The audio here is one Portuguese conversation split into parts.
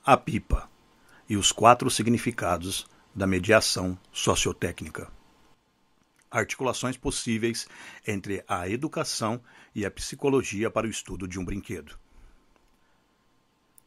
A pipa e os 4 significados da mediação sociotécnica. Articulações possíveis entre a educação e a psicologia para o estudo de um brinquedo.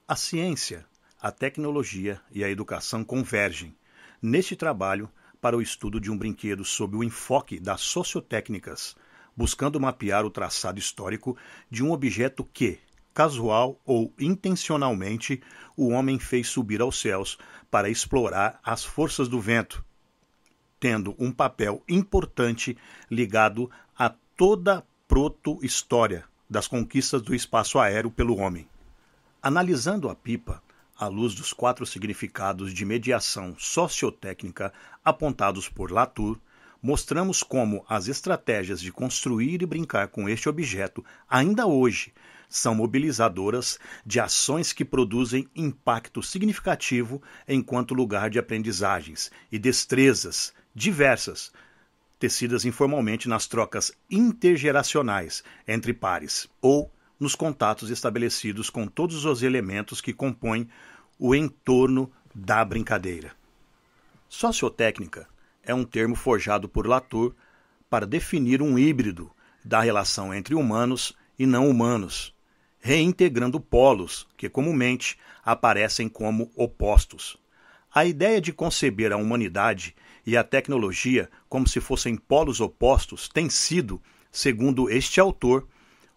A ciência, a tecnologia e a educação convergem neste trabalho para o estudo de um brinquedo sob o enfoque das sociotécnicas, buscando mapear o traçado histórico de um objeto que, casual ou intencionalmente, o homem fez subir aos céus para explorar as forças do vento, tendo um papel importante ligado a toda a proto-história das conquistas do espaço aéreo pelo homem. Analisando a pipa, à luz dos 4 significados de mediação sociotécnica apontados por Latour, mostramos como as estratégias de construir e brincar com este objeto, ainda hoje, são mobilizadoras de ações que produzem impacto significativo enquanto lugar de aprendizagens e destrezas diversas, tecidas informalmente nas trocas intergeracionais entre pares ou nos contatos estabelecidos com todos os elementos que compõem o entorno da brincadeira. Sociotécnica é um termo forjado por Latour para definir um híbrido da relação entre humanos e não humanos, reintegrando polos que comumente aparecem como opostos. A ideia de conceber a humanidade e a tecnologia como se fossem polos opostos tem sido, segundo este autor,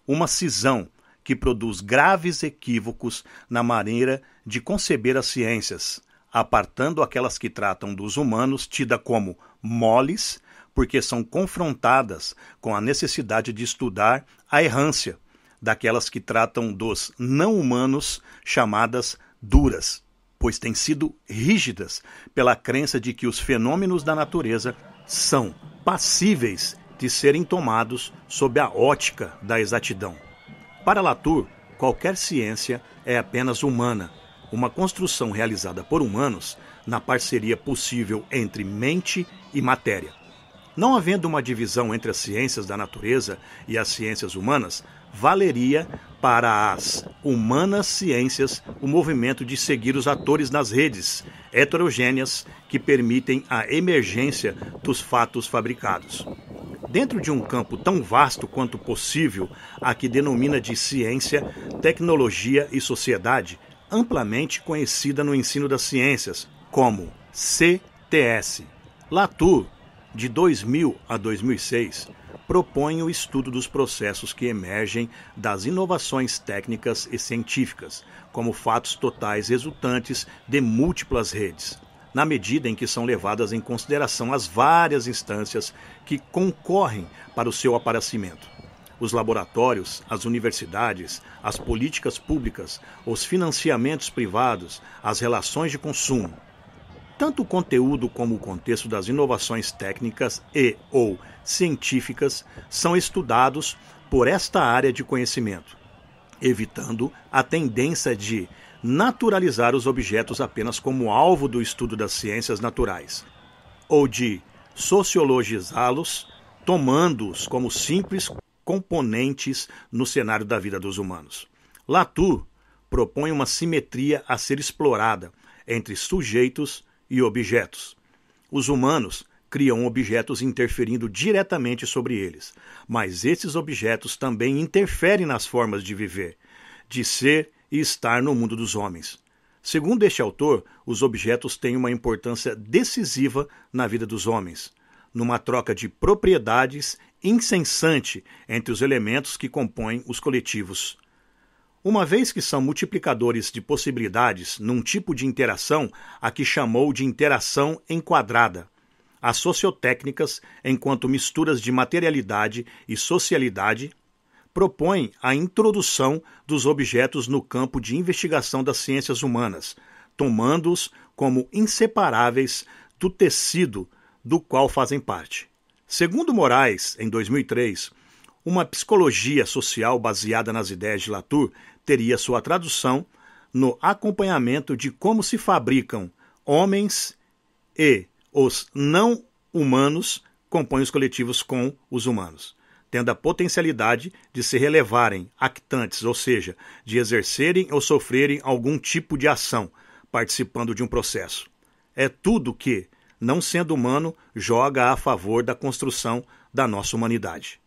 uma cisão que produz graves equívocos na maneira de conceber as ciências, apartando aquelas que tratam dos humanos, tidas como moles, porque são confrontadas com a necessidade de estudar a errância, daquelas que tratam dos não-humanos, chamadas duras, pois têm sido rígidas pela crença de que os fenômenos da natureza são passíveis de serem tomados sob a ótica da exatidão. Para Latour, qualquer ciência é apenas humana, uma construção realizada por humanos na parceria possível entre mente e matéria. Não havendo uma divisão entre as ciências da natureza e as ciências humanas, valeria para as humanas ciências o movimento de seguir os atores nas redes heterogêneas que permitem a emergência dos fatos fabricados. Dentro de um campo tão vasto quanto possível, a que denomina de ciência, tecnologia e sociedade, amplamente conhecida no ensino das ciências como CTS. Latour, de 2000 a 2006, propõe o estudo dos processos que emergem das inovações técnicas e científicas, como fatos totais resultantes de múltiplas redes, na medida em que são levadas em consideração as várias instâncias que concorrem para o seu aparecimento. Os laboratórios, as universidades, as políticas públicas, os financiamentos privados, as relações de consumo. Tanto o conteúdo como o contexto das inovações técnicas e ou científicas são estudados por esta área de conhecimento, evitando a tendência de naturalizar os objetos apenas como alvo do estudo das ciências naturais, ou de sociologizá-los, tomando-os como simples componentes no cenário da vida dos humanos. Latour propõe uma simetria a ser explorada entre sujeitos e objetos. Os humanos criam objetos interferindo diretamente sobre eles, mas esses objetos também interferem nas formas de viver, de ser e estar no mundo dos homens. Segundo este autor, os objetos têm uma importância decisiva na vida dos homens, numa troca de propriedades incessante entre os elementos que compõem os coletivos. Uma vez que são multiplicadores de possibilidades num tipo de interação a que chamou de interação enquadrada, as sociotécnicas, enquanto misturas de materialidade e socialidade, propõem a introdução dos objetos no campo de investigação das ciências humanas, tomando-os como inseparáveis do tecido do qual fazem parte. Segundo Moraes, em 2003, uma psicologia social baseada nas ideias de Latour teria sua tradução no acompanhamento de como se fabricam homens e os não-humanos compõem os coletivos com os humanos, tendo a potencialidade de se relevarem actantes, ou seja, de exercerem ou sofrerem algum tipo de ação, participando de um processo. É tudo que, não sendo humano, joga a favor da construção da nossa humanidade.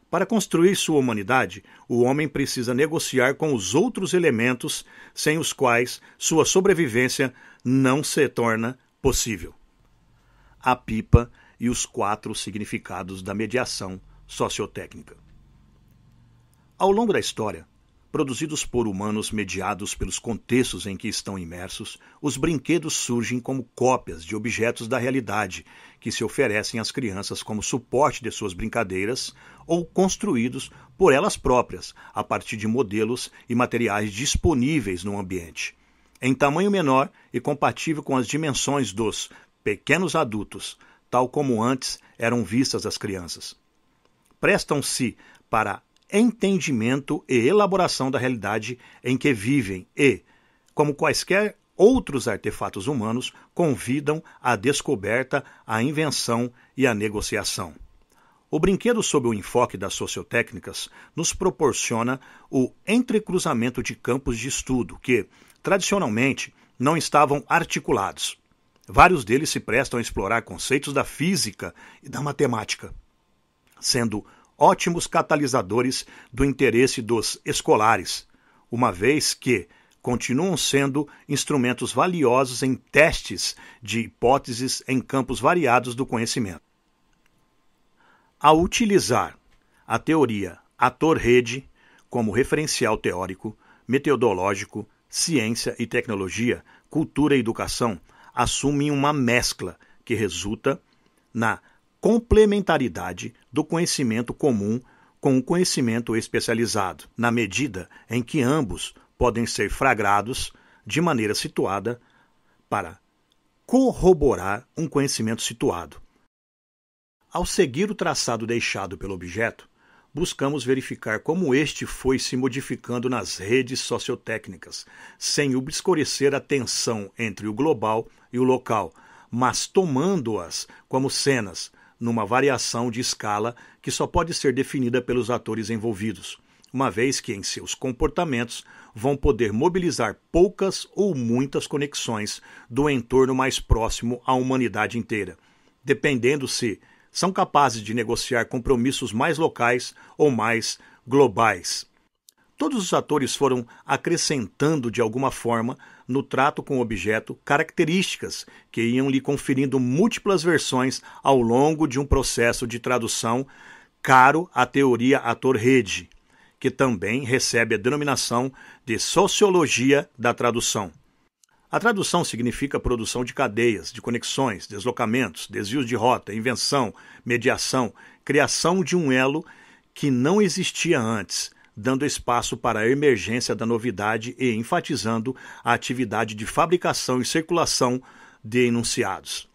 Para construir sua humanidade, o homem precisa negociar com os outros elementos sem os quais sua sobrevivência não se torna possível. A pipa e os 4 significados da mediação sociotécnica. Ao longo da história, produzidos por humanos mediados pelos contextos em que estão imersos, os brinquedos surgem como cópias de objetos da realidade que se oferecem às crianças como suporte de suas brincadeiras ou construídos por elas próprias a partir de modelos e materiais disponíveis no ambiente. Em tamanho menor e compatível com as dimensões dos pequenos adultos, tal como antes eram vistas as crianças. Prestam-se para entendimento e elaboração da realidade em que vivem e, como quaisquer outros artefatos humanos, convidam à descoberta, à invenção e à negociação. O brinquedo, sob o enfoque das sociotécnicas, nos proporciona o entrecruzamento de campos de estudo que, tradicionalmente, não estavam articulados. Vários deles se prestam a explorar conceitos da física e da matemática, sendo ótimos catalisadores do interesse dos escolares, uma vez que continuam sendo instrumentos valiosos em testes de hipóteses em campos variados do conhecimento. Ao utilizar a teoria ator-rede como referencial teórico, metodológico, ciência e tecnologia, cultura e educação assumem uma mescla que resulta na complementaridade do conhecimento comum com o conhecimento especializado, na medida em que ambos podem ser flagrados de maneira situada para corroborar um conhecimento situado. Ao seguir o traçado deixado pelo objeto, buscamos verificar como este foi se modificando nas redes sociotécnicas, sem obscurecer a tensão entre o global e o local, mas tomando-as como cenas, numa variação de escala que só pode ser definida pelos atores envolvidos, uma vez que em seus comportamentos vão poder mobilizar poucas ou muitas conexões do entorno mais próximo à humanidade inteira, dependendo se são capazes de negociar compromissos mais locais ou mais globais. Todos os atores foram acrescentando de alguma forma no trato com o objeto características que iam lhe conferindo múltiplas versões ao longo de um processo de tradução caro à teoria ator-rede, que também recebe a denominação de sociologia da tradução. A tradução significa a produção de cadeias, de conexões, deslocamentos, desvios de rota, invenção, mediação, criação de um elo que não existia antes, dando espaço para a emergência da novidade e enfatizando a atividade de fabricação e circulação de enunciados.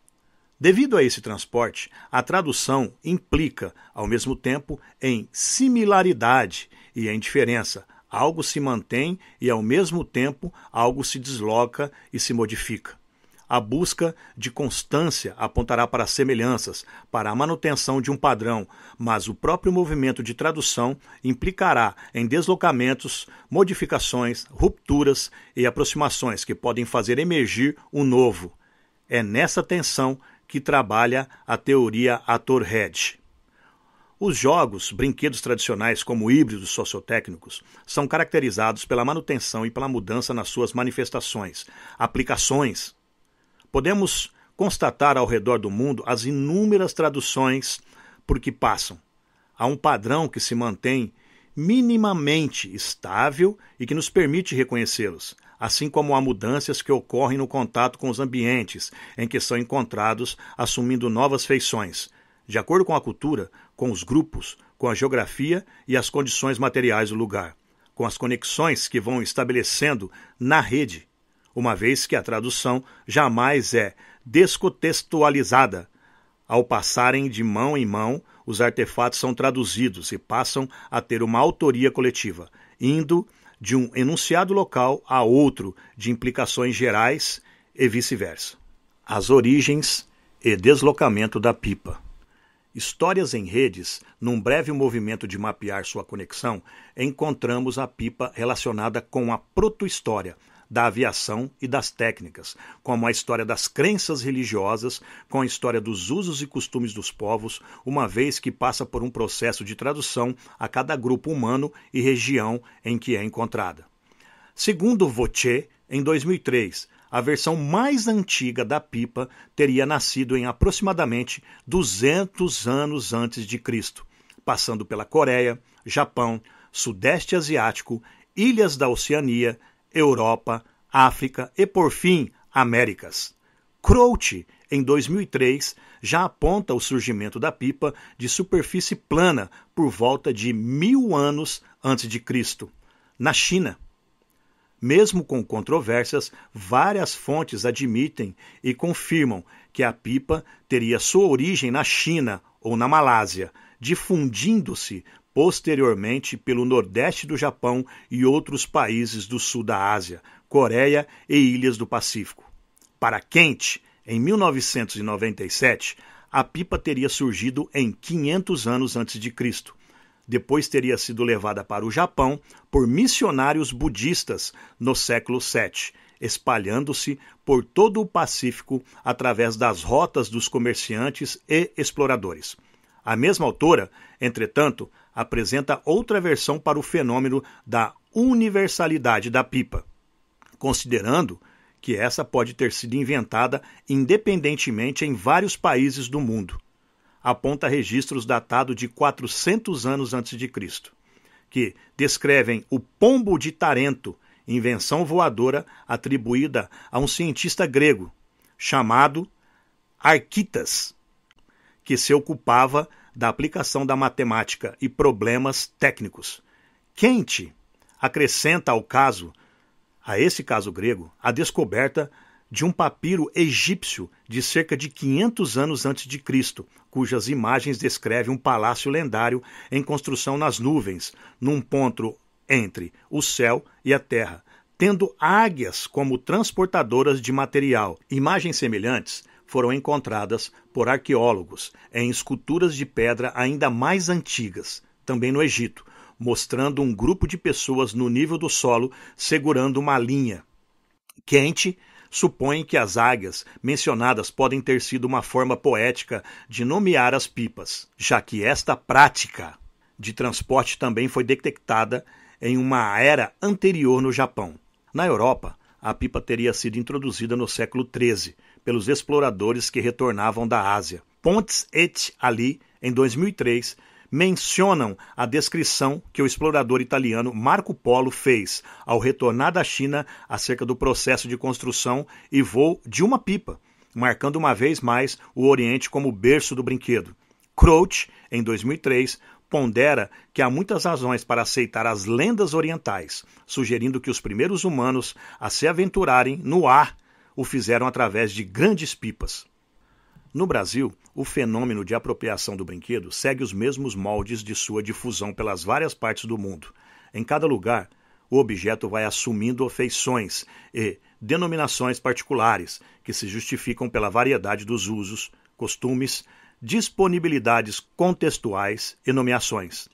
Devido a esse transporte, a tradução implica, ao mesmo tempo, em similaridade e em diferença. Algo se mantém e, ao mesmo tempo, algo se desloca e se modifica. A busca de constância apontará para semelhanças, para a manutenção de um padrão, mas o próprio movimento de tradução implicará em deslocamentos, modificações, rupturas e aproximações que podem fazer emergir o novo. É nessa tensão que trabalha a teoria ator-rede. Os jogos, brinquedos tradicionais como híbridos sociotécnicos, são caracterizados pela manutenção e pela mudança nas suas manifestações, aplicações. Podemos constatar ao redor do mundo as inúmeras traduções por que passam. Há um padrão que se mantém minimamente estável e que nos permite reconhecê-los, assim como há mudanças que ocorrem no contato com os ambientes em que são encontrados, assumindo novas feições, de acordo com a cultura, com os grupos, com a geografia e as condições materiais do lugar, com as conexões que vão estabelecendo na rede, uma vez que a tradução jamais é descontextualizada. Ao passarem de mão em mão, os artefatos são traduzidos e passam a ter uma autoria coletiva, indo de um enunciado local a outro de implicações gerais e vice-versa. As origens e deslocamento da pipa. Histórias em redes, num breve movimento de mapear sua conexão, encontramos a pipa relacionada com a proto-história, da aviação e das técnicas, como a história das crenças religiosas, com a história dos usos e costumes dos povos, uma vez que passa por um processo de tradução a cada grupo humano e região em que é encontrada. Segundo Vautier, em 2003, a versão mais antiga da pipa teria nascido em aproximadamente 200 anos antes de Cristo, passando pela Coreia, Japão, Sudeste Asiático, ilhas da Oceania, Europa, África e, por fim, Américas. Crouch, em 2003, já aponta o surgimento da pipa de superfície plana por volta de 1000 anos antes de Cristo, na China. Mesmo com controvérsias, várias fontes admitem e confirmam que a pipa teria sua origem na China ou na Malásia, difundindo-se posteriormente pelo nordeste do Japão e outros países do sul da Ásia, Coreia e ilhas do Pacífico. Para Kent, em 1997, a pipa teria surgido em 500 anos antes de Cristo. Depois teria sido levada para o Japão por missionários budistas no século VII, espalhando-se por todo o Pacífico através das rotas dos comerciantes e exploradores. A mesma autora, entretanto, apresenta outra versão para o fenômeno da universalidade da pipa, considerando que essa pode ter sido inventada independentemente em vários países do mundo. Aponta registros datados de 400 anos antes de Cristo, que descrevem o pombo de Tarento, invenção voadora atribuída a um cientista grego chamado Arquitas, que se ocupava da aplicação da matemática e problemas técnicos. Kent acrescenta a esse caso grego, a descoberta de um papiro egípcio de cerca de 500 anos antes de Cristo, cujas imagens descrevem um palácio lendário em construção nas nuvens, num ponto entre o céu e a terra, tendo águias como transportadoras de material. Imagens semelhantes foram encontradas por arqueólogos em esculturas de pedra ainda mais antigas, também no Egito, mostrando um grupo de pessoas no nível do solo segurando uma linha. Kent supõe que as águias mencionadas podem ter sido uma forma poética de nomear as pipas, já que esta prática de transporte também foi detectada em uma era anterior no Japão. Na Europa, a pipa teria sido introduzida no século XIII pelos exploradores que retornavam da Ásia. Pontes et al., em 2003, mencionam a descrição que o explorador italiano Marco Polo fez ao retornar da China acerca do processo de construção e voo de uma pipa, marcando uma vez mais o Oriente como berço do brinquedo. Crouch, em 2003, pondera que há muitas razões para aceitar as lendas orientais, sugerindo que os primeiros humanos a se aventurarem no ar o fizeram através de grandes pipas. No Brasil, o fenômeno de apropriação do brinquedo segue os mesmos moldes de sua difusão pelas várias partes do mundo. Em cada lugar, o objeto vai assumindo feições e denominações particulares, que se justificam pela variedade dos usos, costumes, disponibilidades contextuais e nomeações.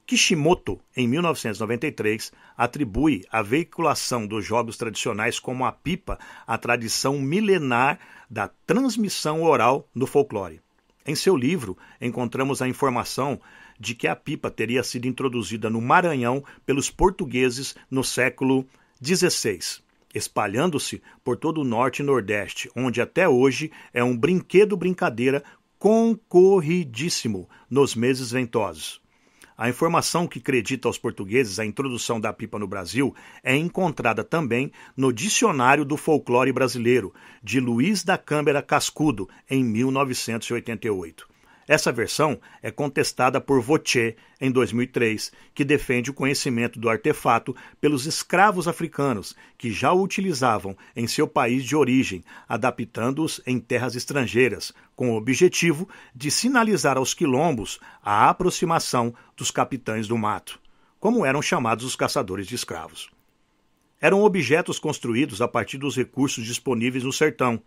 Kishimoto, em 1993, atribui a veiculação dos jogos tradicionais como a pipa à tradição milenar da transmissão oral no folclore. Em seu livro, encontramos a informação de que a pipa teria sido introduzida no Maranhão pelos portugueses no século XVI, espalhando-se por todo o norte e nordeste, onde até hoje é um brinquedo-brincadeira concorridíssimo nos meses ventosos. A informação que acredita aos portugueses a introdução da pipa no Brasil é encontrada também no Dicionário do Folclore Brasileiro, de Luiz da Câmara Cascudo, em 1988. Essa versão é contestada por Vautier, em 2003, que defende o conhecimento do artefato pelos escravos africanos, que já o utilizavam em seu país de origem, adaptando-os em terras estrangeiras, com o objetivo de sinalizar aos quilombos a aproximação dos capitães do mato, como eram chamados os caçadores de escravos. Eram objetos construídos a partir dos recursos disponíveis no sertão,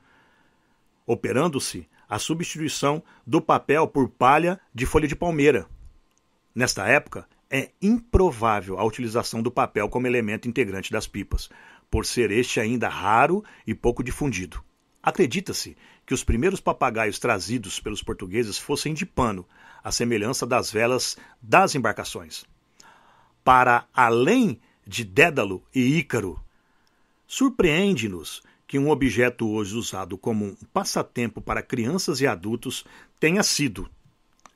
operando-se a substituição do papel por palha de folha de palmeira. Nesta época, é improvável a utilização do papel como elemento integrante das pipas, por ser este ainda raro e pouco difundido. Acredita-se que os primeiros papagaios trazidos pelos portugueses fossem de pano, à semelhança das velas das embarcações. Para além de Dédalo e Ícaro, surpreende-nos que um objeto hoje usado como um passatempo para crianças e adultos tenha sido,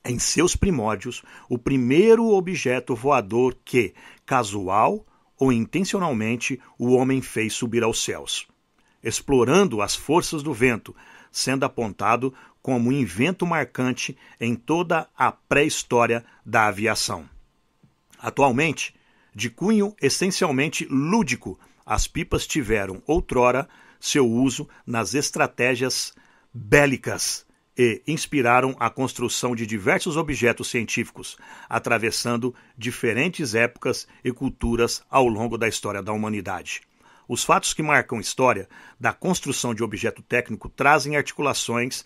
em seus primórdios, o primeiro objeto voador que, casual ou intencionalmente, o homem fez subir aos céus, explorando as forças do vento, sendo apontado como um invento marcante em toda a pré-história da aviação. Atualmente, de cunho essencialmente lúdico, as pipas tiveram, outrora, seu uso nas estratégias bélicas e inspiraram a construção de diversos objetos científicos, atravessando diferentes épocas e culturas ao longo da história da humanidade. Os fatos que marcam a história da construção de objeto técnico trazem articulações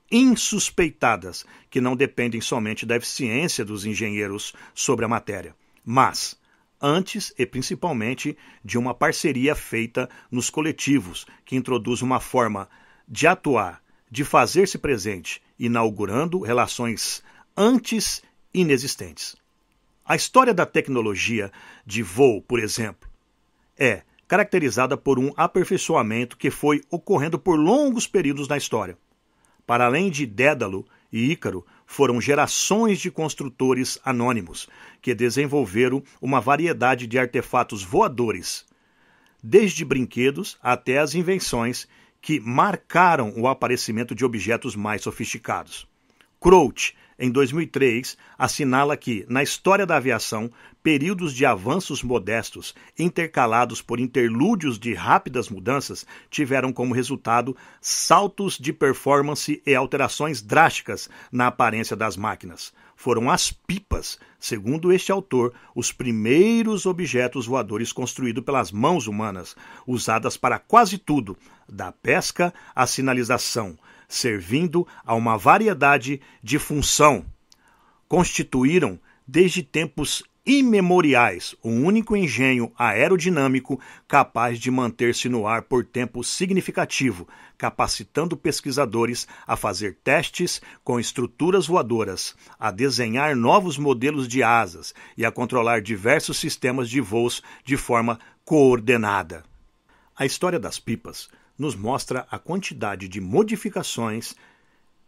insuspeitadas que não dependem somente da eficiência dos engenheiros sobre a matéria, mas antes e principalmente de uma parceria feita nos coletivos, que introduz uma forma de atuar, de fazer-se presente, inaugurando relações antes inexistentes. A história da tecnologia de voo, por exemplo, é caracterizada por um aperfeiçoamento que foi ocorrendo por longos períodos na história. Para além de Dédalo e Ícaro, foram gerações de construtores anônimos que desenvolveram uma variedade de artefatos voadores, desde brinquedos até as invenções que marcaram o aparecimento de objetos mais sofisticados. Crouch, em 2003, assinala que, na história da aviação, períodos de avanços modestos, intercalados por interlúdios de rápidas mudanças, tiveram como resultado saltos de performance e alterações drásticas na aparência das máquinas. Foram as pipas, segundo este autor, os primeiros objetos voadores construídos pelas mãos humanas, usadas para quase tudo, da pesca à sinalização, servindo a uma variedade de função. Constituíram, desde tempos imemoriais, um único engenho aerodinâmico capaz de manter-se no ar por tempo significativo, capacitando pesquisadores a fazer testes com estruturas voadoras, a desenhar novos modelos de asas e a controlar diversos sistemas de voos de forma coordenada. A história das pipas nos mostra a quantidade de modificações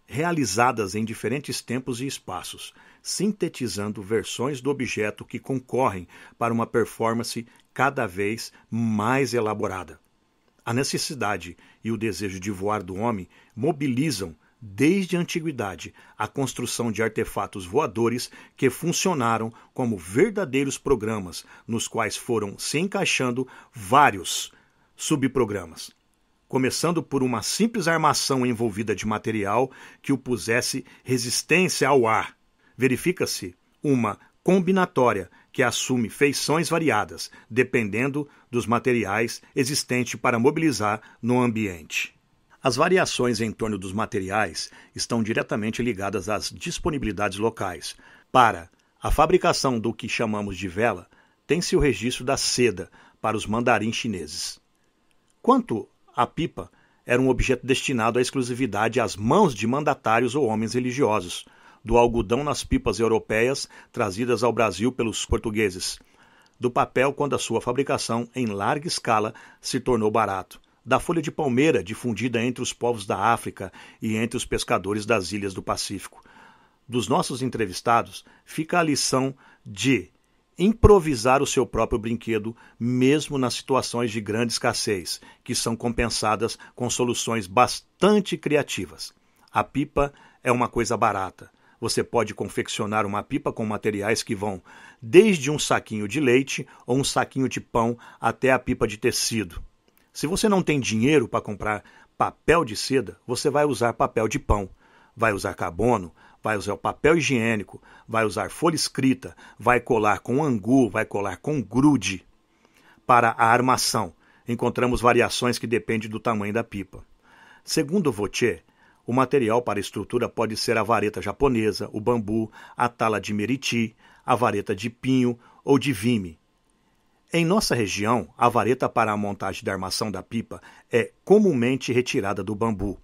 realizadas em diferentes tempos e espaços, sintetizando versões do objeto que concorrem para uma performance cada vez mais elaborada. A necessidade e o desejo de voar do homem mobilizam, desde a antiguidade, a construção de artefatos voadores que funcionaram como verdadeiros programas, nos quais foram se encaixando vários subprogramas, começando por uma simples armação envolvida de material que opusesse resistência ao ar. Verifica-se uma combinatória que assume feições variadas, dependendo dos materiais existentes para mobilizar no ambiente. As variações em torno dos materiais estão diretamente ligadas às disponibilidades locais. Para a fabricação do que chamamos de vela, tem-se o registro da seda para os mandarins chineses. Quanto a pipa, era um objeto destinado à exclusividade às mãos de mandatários ou homens religiosos, do algodão nas pipas europeias trazidas ao Brasil pelos portugueses, do papel quando a sua fabricação em larga escala se tornou barato, da folha de palmeira difundida entre os povos da África e entre os pescadores das ilhas do Pacífico. Dos nossos entrevistados, fica a lição de improvisar o seu próprio brinquedo, mesmo nas situações de grande escassez, que são compensadas com soluções bastante criativas. A pipa é uma coisa barata. Você pode confeccionar uma pipa com materiais que vão desde um saquinho de leite ou um saquinho de pão até a pipa de tecido. Se você não tem dinheiro para comprar papel de seda, você vai usar papel de pão, vai usar carbono, vai usar o papel higiênico, vai usar folha escrita, vai colar com angu, vai colar com grude. Para a armação, encontramos variações que dependem do tamanho da pipa. Segundo Vautier, o material para a estrutura pode ser a vareta japonesa, o bambu, a tala de meriti, a vareta de pinho ou de vime. Em nossa região, a vareta para a montagem da armação da pipa é comumente retirada do bambu.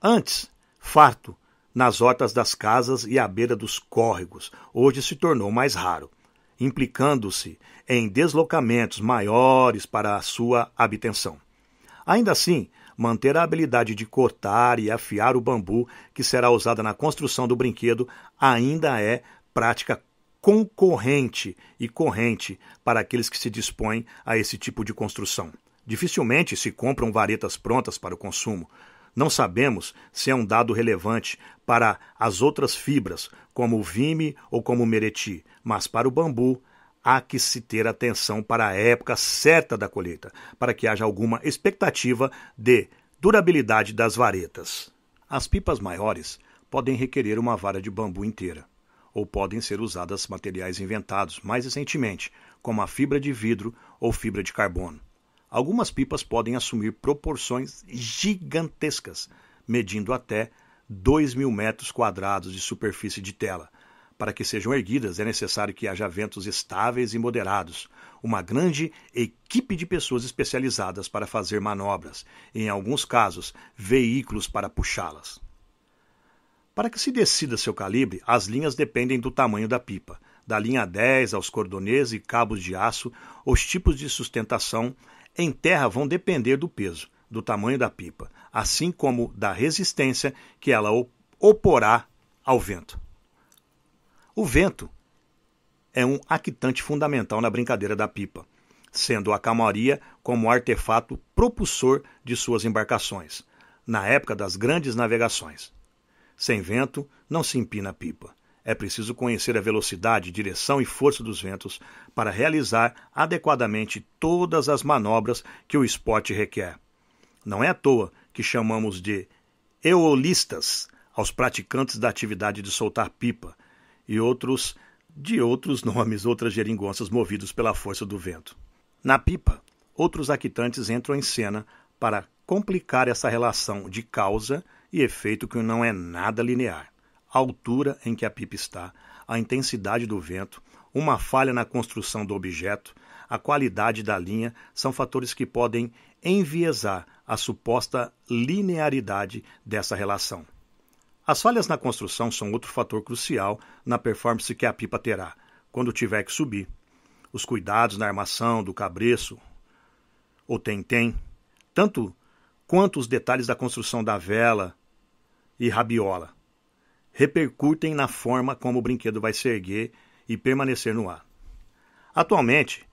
Antes, farto nas hortas das casas e à beira dos córregos, hoje se tornou mais raro, implicando-se em deslocamentos maiores para a sua obtenção. Ainda assim, manter a habilidade de cortar e afiar o bambu que será usada na construção do brinquedo ainda é prática concorrente e corrente para aqueles que se dispõem a esse tipo de construção. Dificilmente se compram varetas prontas para o consumo. Não sabemos se é um dado relevante para as outras fibras, como o vime ou como o mereti, mas para o bambu há que se ter atenção para a época certa da colheita, para que haja alguma expectativa de durabilidade das varetas. As pipas maiores podem requerer uma vara de bambu inteira, ou podem ser usadas materiais inventados mais recentemente, como a fibra de vidro ou fibra de carbono. Algumas pipas podem assumir proporções gigantescas, medindo até 2.000 metros quadrados de superfície de tela. Para que sejam erguidas, é necessário que haja ventos estáveis e moderados, uma grande equipe de pessoas especializadas para fazer manobras, e, em alguns casos, veículos para puxá-las. Para que se decida seu calibre, as linhas dependem do tamanho da pipa. Da linha 10 aos cordonês e cabos de aço, os tipos de sustentação em terra vão depender do peso, do tamanho da pipa, assim como da resistência que ela oporá ao vento. O vento é um actante fundamental na brincadeira da pipa, sendo a calmaria como artefato propulsor de suas embarcações, na época das grandes navegações. Sem vento, não se empina a pipa. É preciso conhecer a velocidade, direção e força dos ventos para realizar adequadamente todas as manobras que o esporte requer. Não é à toa que chamamos de eolistas aos praticantes da atividade de soltar pipa e outros nomes, outras geringonças movidos pela força do vento. Na pipa, outros actantes entram em cena para complicar essa relação de causa e efeito que não é nada linear. A altura em que a pipa está, a intensidade do vento, uma falha na construção do objeto, a qualidade da linha são fatores que podem enviesar a suposta linearidade dessa relação. As falhas na construção são outro fator crucial na performance que a pipa terá, quando tiver que subir. Os cuidados na armação do cabreço, ou tem-tem, tanto quanto os detalhes da construção da vela e rabiola, repercutem na forma como o brinquedo vai se erguer e permanecer no ar. Atualmente,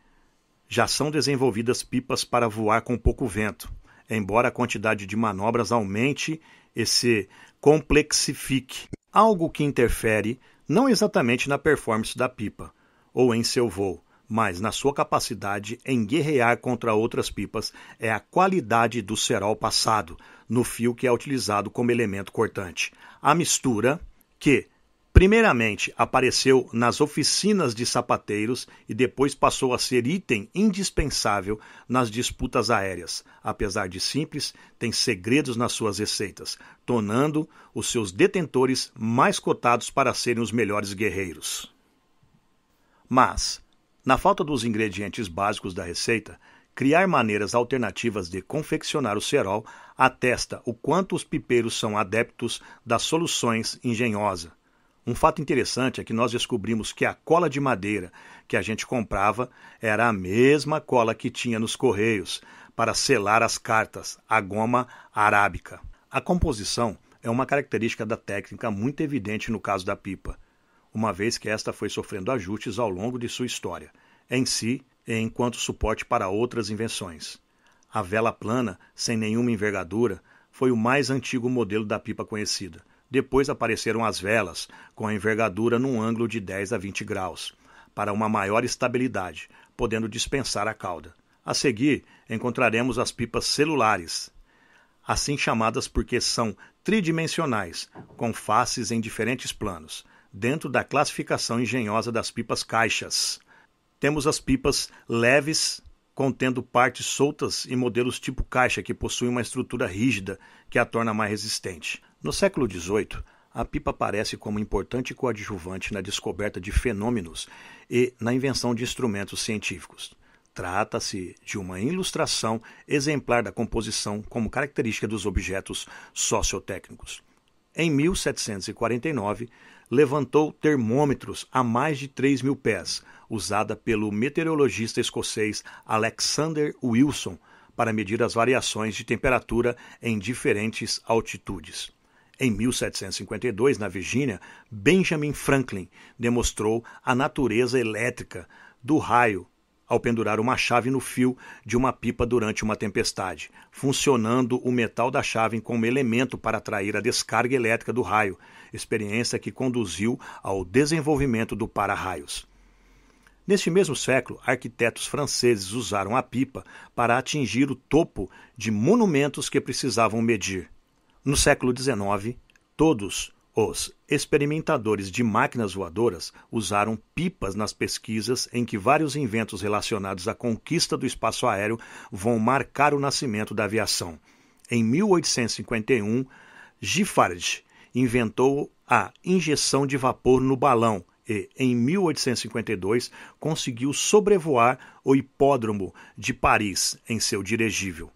já são desenvolvidas pipas para voar com pouco vento, embora a quantidade de manobras aumente e se complexifique, algo que interfere não exatamente na performance da pipa ou em seu voo, mas na sua capacidade em guerrear contra outras pipas é a qualidade do cerol passado no fio que é utilizado como elemento cortante. A mistura que, primeiramente, apareceu nas oficinas de sapateiros e depois passou a ser item indispensável nas disputas aéreas. Apesar de simples, tem segredos nas suas receitas, tornando os seus detentores mais cotados para serem os melhores guerreiros. Mas, na falta dos ingredientes básicos da receita, criar maneiras alternativas de confeccionar o cerol atesta o quanto os pipeiros são adeptos das soluções engenhosas. Um fato interessante é que nós descobrimos que a cola de madeira que a gente comprava era a mesma cola que tinha nos correios para selar as cartas, a goma arábica. A composição é uma característica da técnica muito evidente no caso da pipa, uma vez que esta foi sofrendo ajustes ao longo de sua história, em si e enquanto suporte para outras invenções. A vela plana, sem nenhuma envergadura, foi o mais antigo modelo da pipa conhecida. Depois apareceram as velas, com a envergadura num ângulo de 10 a 20 graus, para uma maior estabilidade, podendo dispensar a cauda. A seguir, encontraremos as pipas celulares, assim chamadas porque são tridimensionais, com faces em diferentes planos, dentro da classificação engenhosa das pipas caixas. Temos as pipas leves, contendo partes soltas e modelos tipo caixa que possuem uma estrutura rígida que a torna mais resistente. No século XVIII, a pipa aparece como importante coadjuvante na descoberta de fenômenos e na invenção de instrumentos científicos. Trata-se de uma ilustração exemplar da composição como característica dos objetos sociotécnicos. Em 1749, levantou termômetros a mais de 3.000 pés, usada pelo meteorologista escocês Alexander Wilson para medir as variações de temperatura em diferentes altitudes. Em 1752, na Virgínia, Benjamin Franklin demonstrou a natureza elétrica do raio ao pendurar uma chave no fio de uma pipa durante uma tempestade, funcionando o metal da chave como elemento para atrair a descarga elétrica do raio, experiência que conduziu ao desenvolvimento do para-raios. Neste mesmo século, arquitetos franceses usaram a pipa para atingir o topo de monumentos que precisavam medir. No século XIX, todos os experimentadores de máquinas voadoras usaram pipas nas pesquisas em que vários inventos relacionados à conquista do espaço aéreo vão marcar o nascimento da aviação. Em 1851, Giffard inventou a injeção de vapor no balão e, em 1852, conseguiu sobrevoar o hipódromo de Paris em seu dirigível.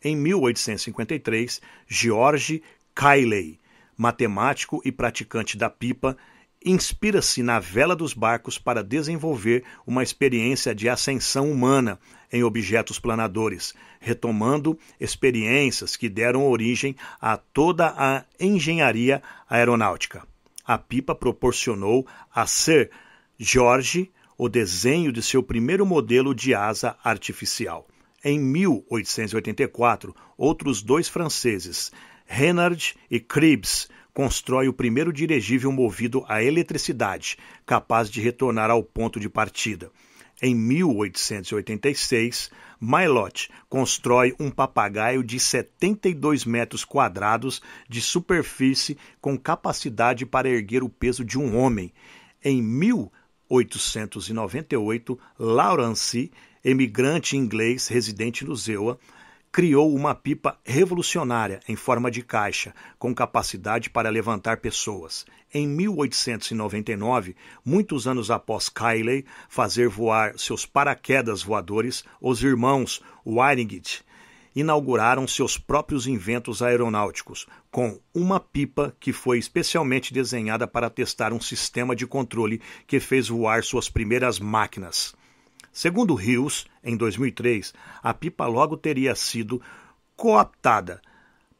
Em 1853, George Cayley, matemático e praticante da pipa, inspira-se na vela dos barcos para desenvolver uma experiência de ascensão humana em objetos planadores, retomando experiências que deram origem a toda a engenharia aeronáutica. A pipa proporcionou a Sir George o desenho de seu primeiro modelo de asa artificial. Em 1884, outros dois franceses, Renard e Krebs, constroem o primeiro dirigível movido a eletricidade, capaz de retornar ao ponto de partida. Em 1886, Maillot constrói um papagaio de 72 metros quadrados de superfície com capacidade para erguer o peso de um homem. Em 1898, Lawrence, imigrante inglês residente no Zewa, criou uma pipa revolucionária em forma de caixa, com capacidade para levantar pessoas. Em 1899, muitos anos após Cayley fazer voar seus paraquedas voadores, os irmãos Wright inauguraram seus próprios inventos aeronáuticos, com uma pipa que foi especialmente desenhada para testar um sistema de controle que fez voar suas primeiras máquinas. Segundo Hughes, em 2003, a pipa logo teria sido cooptada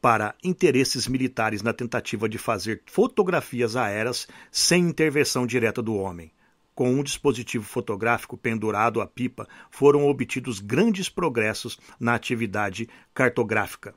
para interesses militares na tentativa de fazer fotografias aéreas sem intervenção direta do homem. Com um dispositivo fotográfico pendurado à pipa, foram obtidos grandes progressos na atividade cartográfica.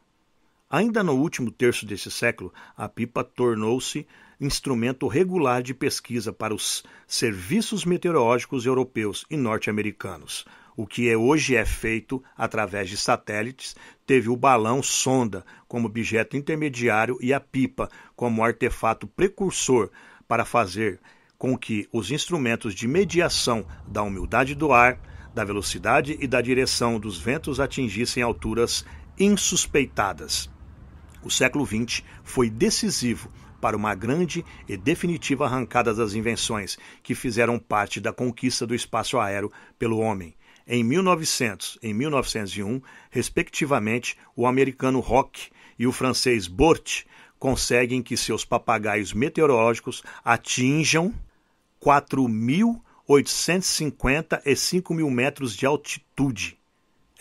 Ainda no último terço desse século, a pipa tornou-se instrumento regular de pesquisa para os serviços meteorológicos europeus e norte-americanos. O que hoje é feito através de satélites teve o balão sonda como objeto intermediário e a pipa como artefato precursor para fazer com que os instrumentos de mediação da umidade do ar, da velocidade e da direção dos ventos atingissem alturas insuspeitadas. O século XX foi decisivo para uma grande e definitiva arrancada das invenções que fizeram parte da conquista do espaço aéreo pelo homem. Em 1900 e 1901, respectivamente, o americano Rock e o francês Bort conseguem que seus papagaios meteorológicos atinjam 4.850 e 5.000 metros de altitude.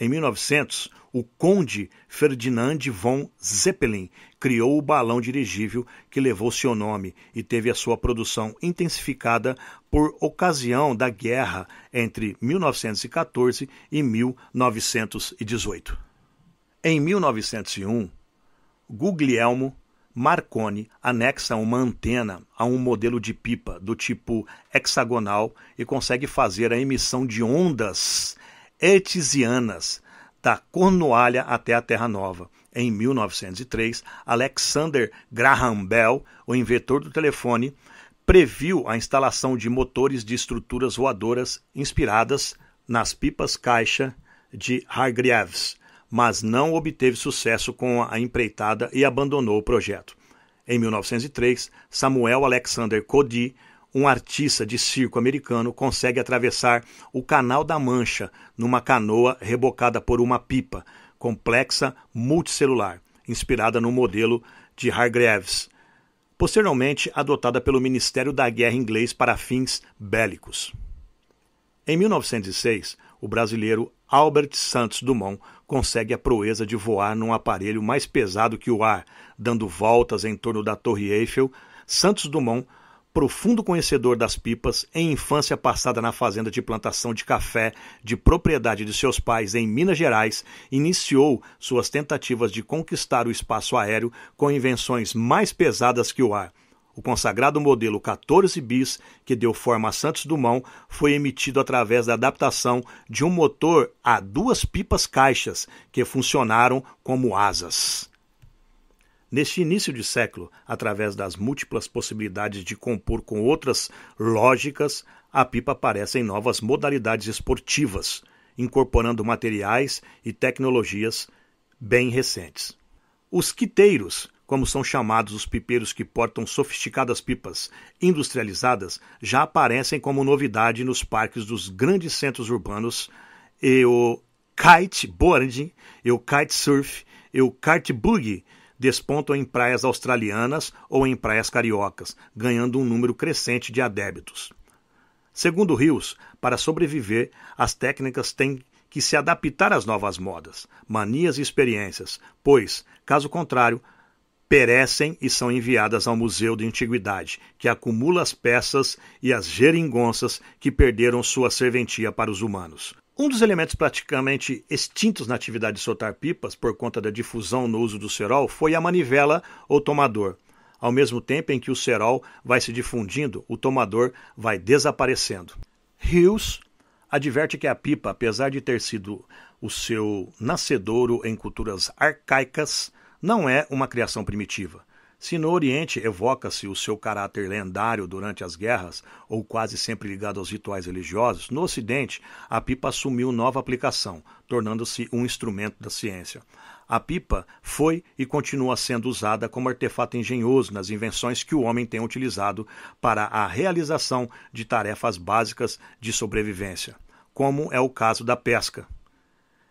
Em 1900, o conde Ferdinand von Zeppelin criou o balão dirigível que levou seu nome e teve a sua produção intensificada por ocasião da guerra entre 1914 e 1918. Em 1901, Guglielmo Marconi anexa uma antena a um modelo de pipa do tipo hexagonal e consegue fazer a emissão de ondas hertzianas da Cornualha até a Terra Nova. Em 1903, Alexander Graham Bell, o inventor do telefone, previu a instalação de motores de estruturas voadoras inspiradas nas pipas-caixa de Hargreaves, mas não obteve sucesso com a empreitada e abandonou o projeto. Em 1903, Samuel Alexander Cody, um artista de circo americano consegue atravessar o Canal da Mancha numa canoa rebocada por uma pipa complexa multicelular, inspirada no modelo de Hargreaves, posteriormente adotada pelo Ministério da Guerra inglês para fins bélicos. Em 1906, o brasileiro Albert Santos Dumont consegue a proeza de voar num aparelho mais pesado que o ar, dando voltas em torno da Torre Eiffel. Santos Dumont, profundo conhecedor das pipas, em infância passada na fazenda de plantação de café de propriedade de seus pais em Minas Gerais, iniciou suas tentativas de conquistar o espaço aéreo com invenções mais pesadas que o ar. O consagrado modelo 14 bis, que deu forma a Santos Dumont, foi emitido através da adaptação de um motor a 2 pipas caixas que funcionaram como asas. Neste início de século, através das múltiplas possibilidades de compor com outras lógicas, a pipa aparece em novas modalidades esportivas, incorporando materiais e tecnologias bem recentes. Os quiteiros, como são chamados os pipeiros que portam sofisticadas pipas industrializadas, já aparecem como novidade nos parques dos grandes centros urbanos, e o kiteboarding, e o kitesurf, e o kiteboogie despontam em praias australianas ou em praias cariocas, ganhando um número crescente de adeptos. Segundo Rios, para sobreviver, as técnicas têm que se adaptar às novas modas, manias e experiências, pois, caso contrário, perecem e são enviadas ao Museu de Antiguidade, que acumula as peças e as geringonças que perderam sua serventia para os humanos. Um dos elementos praticamente extintos na atividade de soltar pipas, por conta da difusão no uso do cerol, foi a manivela ou tomador. Ao mesmo tempo em que o cerol vai se difundindo, o tomador vai desaparecendo. Rios adverte que a pipa, apesar de ter sido o seu nascedouro em culturas arcaicas, não é uma criação primitiva. Se no Oriente evoca-se o seu caráter lendário durante as guerras, ou quase sempre ligado aos rituais religiosos, no Ocidente a pipa assumiu nova aplicação, tornando-se um instrumento da ciência. A pipa foi e continua sendo usada como artefato engenhoso nas invenções que o homem tem utilizado para a realização de tarefas básicas de sobrevivência, como é o caso da pesca.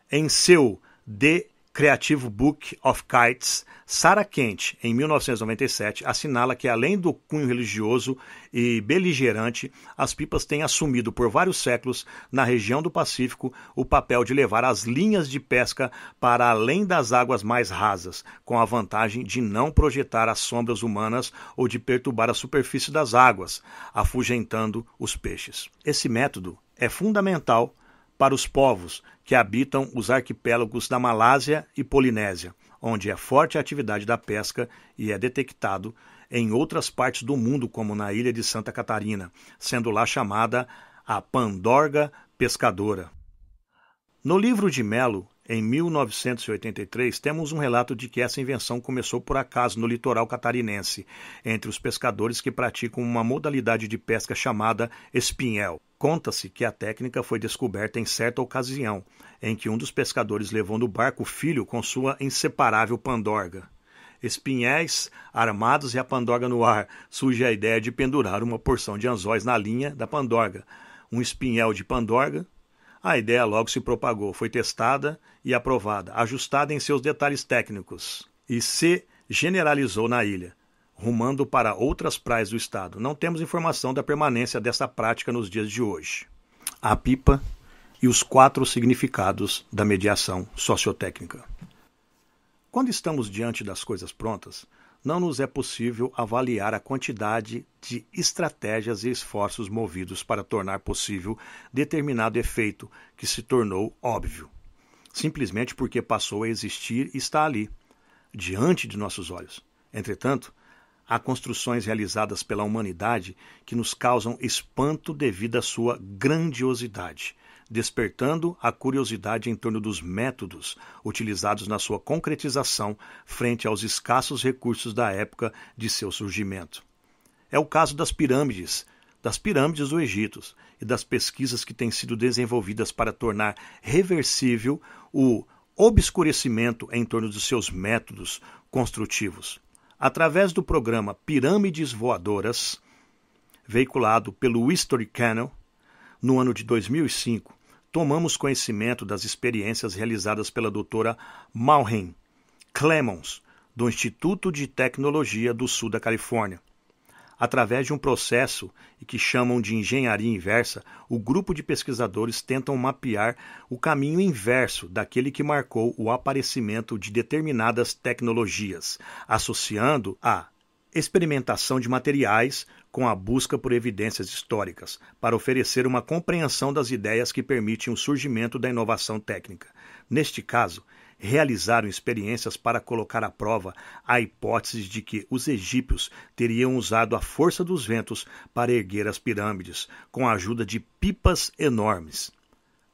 Em seu The Creative Book of Kites, Sarah Kent, em 1997, assinala que, além do cunho religioso e beligerante, as pipas têm assumido por vários séculos, na região do Pacífico, o papel de levar as linhas de pesca para além das águas mais rasas, com a vantagem de não projetar as sombras humanas ou de perturbar a superfície das águas, afugentando os peixes. Esse método é fundamental para os povos que habitam os arquipélagos da Malásia e Polinésia, onde é forte a atividade da pesca e é detectado em outras partes do mundo, como na ilha de Santa Catarina, sendo lá chamada a pandorga pescadora. No livro de Mello, em 1983, temos um relato de que essa invenção começou por acaso no litoral catarinense, entre os pescadores que praticam uma modalidade de pesca chamada espinhel. Conta-se que a técnica foi descoberta em certa ocasião, em que um dos pescadores levou no barco o filho com sua inseparável pandorga. Espinhéis armados e a pandorga no ar, surge a ideia de pendurar uma porção de anzóis na linha da pandorga. Um espinhel de pandorga. A ideia logo se propagou, foi testada e aprovada, ajustada em seus detalhes técnicos, e se generalizou na ilha, rumando para outras praias do estado. Não temos informação da permanência dessa prática nos dias de hoje. A pipa e os 4 significados da mediação sociotécnica. Quando estamos diante das coisas prontas, não nos é possível avaliar a quantidade de estratégias e esforços movidos para tornar possível determinado efeito que se tornou óbvio, simplesmente porque passou a existir e está ali, diante de nossos olhos. Entretanto, há construções realizadas pela humanidade que nos causam espanto devido à sua grandiosidade, despertando a curiosidade em torno dos métodos utilizados na sua concretização frente aos escassos recursos da época de seu surgimento. É o caso das pirâmides do Egito e das pesquisas que têm sido desenvolvidas para tornar reversível o obscurecimento em torno dos seus métodos construtivos. Através do programa Pirâmides Voadoras, veiculado pelo History Channel, no ano de 2005, tomamos conhecimento das experiências realizadas pela doutora Maureen Clemons, do Instituto de Tecnologia do Sul da Califórnia. Através de um processo que chamam de engenharia inversa, o grupo de pesquisadores tentam mapear o caminho inverso daquele que marcou o aparecimento de determinadas tecnologias, associando a experimentação de materiais com a busca por evidências históricas, para oferecer uma compreensão das ideias que permitem o surgimento da inovação técnica. Neste caso, realizaram experiências para colocar à prova a hipótese de que os egípcios teriam usado a força dos ventos para erguer as pirâmides, com a ajuda de pipas enormes.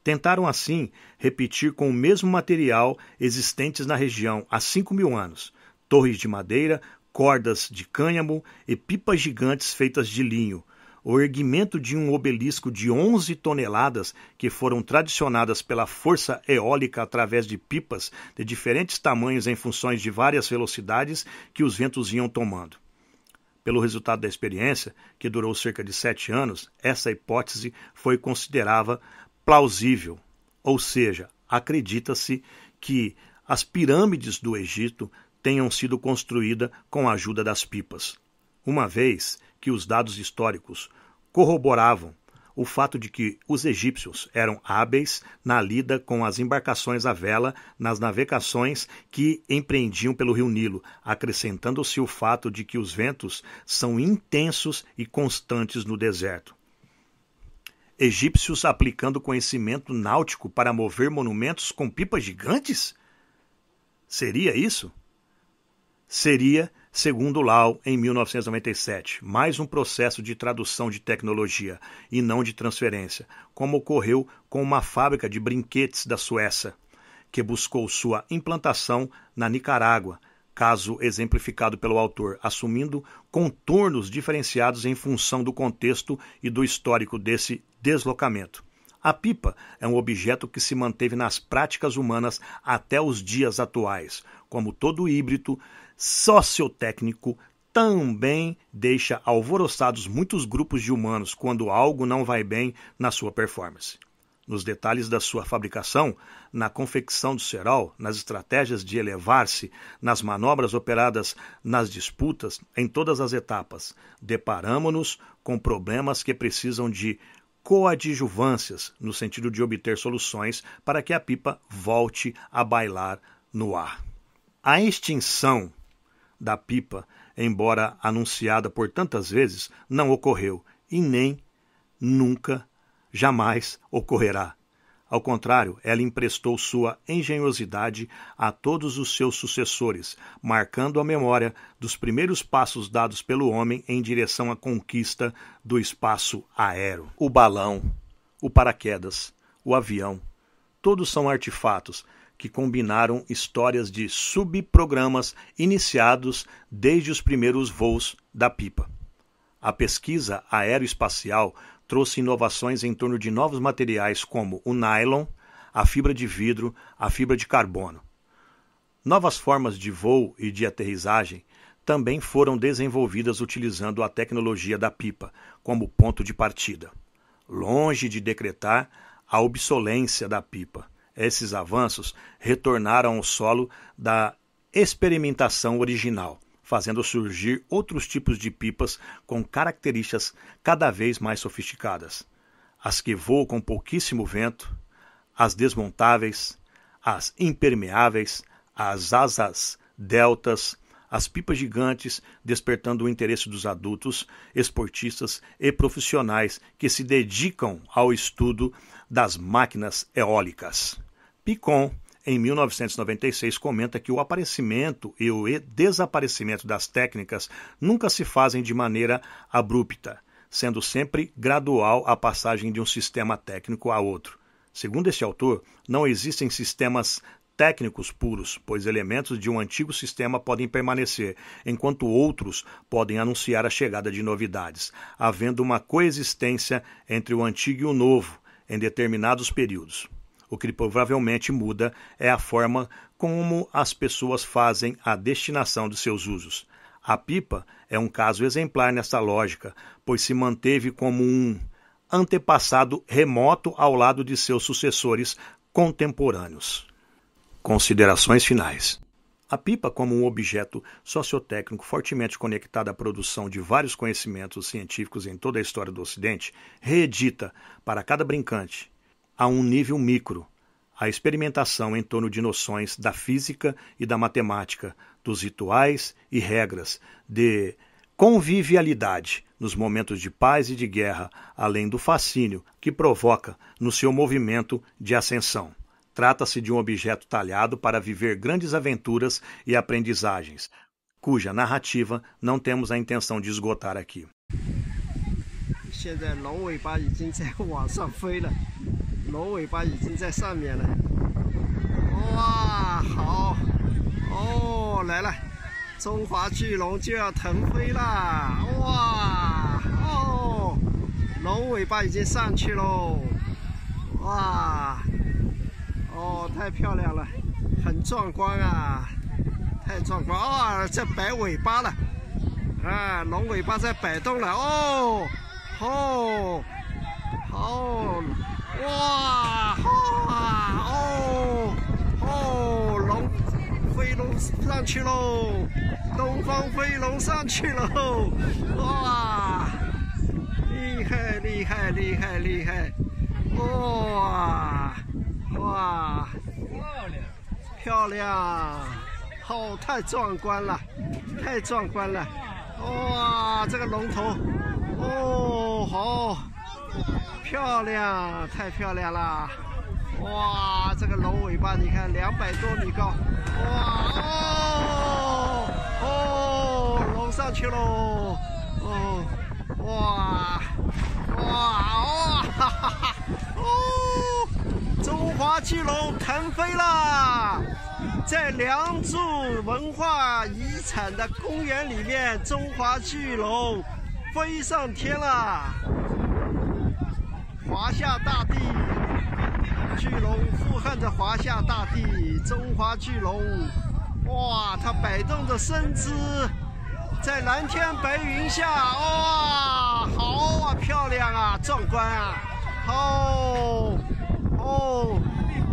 Tentaram, assim, repetir com o mesmo material existentes na região há 5.000 anos, torres de madeira, cordas de cânhamo e pipas gigantes feitas de linho, o erguimento de um obelisco de 11 toneladas que foram tracionadas pela força eólica através de pipas de diferentes tamanhos em funções de várias velocidades que os ventos iam tomando. Pelo resultado da experiência, que durou cerca de 7 anos, essa hipótese foi considerada plausível, ou seja, acredita-se que as pirâmides do Egito tenham sido construídas com a ajuda das pipas, uma vez que os dados históricos corroboravam o fato de que os egípcios eram hábeis na lida com as embarcações à vela nas navegações que empreendiam pelo rio Nilo, acrescentando-se o fato de que os ventos são intensos e constantes no deserto. Egípcios aplicando conhecimento náutico para mover monumentos com pipas gigantes? Seria isso? Seria, segundo Lau, em 1997, mais um processo de tradução de tecnologia e não de transferência, como ocorreu com uma fábrica de brinquedos da Suécia, que buscou sua implantação na Nicarágua, caso exemplificado pelo autor, assumindo contornos diferenciados em função do contexto e do histórico desse deslocamento. A pipa é um objeto que se manteve nas práticas humanas até os dias atuais, como todo híbrido sociotécnico também deixa alvoroçados muitos grupos de humanos quando algo não vai bem na sua performance. Nos detalhes da sua fabricação, na confecção do cerol, nas estratégias de elevar-se, nas manobras operadas nas disputas, em todas as etapas, deparamo-nos com problemas que precisam de coadjuvâncias, no sentido de obter soluções para que a pipa volte a bailar no ar. A extinção da pipa, embora anunciada por tantas vezes, não ocorreu e nem, nunca, jamais ocorrerá. Ao contrário, ela emprestou sua engenhosidade a todos os seus sucessores, marcando a memória dos primeiros passos dados pelo homem em direção à conquista do espaço aéreo. O balão, o paraquedas, o avião, todos são artefatos que combinaram histórias de subprogramas iniciados desde os primeiros voos da pipa. A pesquisa aeroespacial trouxe inovações em torno de novos materiais como o nylon, a fibra de vidro, a fibra de carbono. Novas formas de voo e de aterrissagem também foram desenvolvidas utilizando a tecnologia da pipa como ponto de partida. Longe de decretar a obsolência da pipa, esses avanços retornaram ao solo da experimentação original, fazendo surgir outros tipos de pipas com características cada vez mais sofisticadas. As que voam com pouquíssimo vento, as desmontáveis, as impermeáveis, as asas deltas, as pipas gigantes, despertando o interesse dos adultos, esportistas e profissionais que se dedicam ao estudo das máquinas eólicas. Picon, em 1996, comenta que o aparecimento e o desaparecimento das técnicas nunca se fazem de maneira abrupta, sendo sempre gradual a passagem de um sistema técnico a outro. Segundo este autor, não existem sistemas técnicos puros, pois elementos de um antigo sistema podem permanecer, enquanto outros podem anunciar a chegada de novidades, havendo uma coexistência entre o antigo e o novo em determinados períodos. O que provavelmente muda é a forma como as pessoas fazem a destinação de seus usos. A pipa é um caso exemplar nessa lógica, pois se manteve como um antepassado remoto ao lado de seus sucessores contemporâneos. Considerações finais. A pipa, como um objeto sociotécnico fortemente conectado à produção de vários conhecimentos científicos em toda a história do Ocidente, reedita para cada brincante, a um nível micro, a experimentação em torno de noções da física e da matemática, dos rituais e regras, de convivialidade nos momentos de paz e de guerra, além do fascínio que provoca no seu movimento de ascensão. Trata-se de um objeto talhado para viver grandes aventuras e aprendizagens, cuja narrativa não temos a intenção de esgotar aqui. 现在龙尾巴已经在往上飞了，龙尾巴已经在上面了。哇，好，哦，来了，中华巨龙就要腾飞啦！哇，哦，龙尾巴已经上去喽！哇！ 哦，太漂亮了，很壮观啊，太壮观啊！在摆尾巴了，啊，龙尾巴在摆动了，哦，哦，哦，哇，哦，哦，龙飞龙上去喽，东方飞龙上去喽，哇，厉害厉害厉害厉害，哇！ 哇，漂亮，好，太壮观了，太壮观了！哇，这个龙头，哦，好，漂亮，太漂亮了！哇，这个龙尾巴，你看200多米高，哇，哦，哦，龙上去喽，哦，哇，哇，哦，哈哈哈，哦。 中华巨龙腾飞啦！在良渚文化遗产的公园里面，中华巨龙飞上天啦！华夏大地，巨龙俯瞰着华夏大地，中华巨龙，哇，它摆动着身姿，在蓝天白云下，哇，好啊，漂亮啊，壮观啊，好。 哦，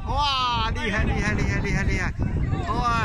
哇，厉害厉害厉害厉害厉害，哇！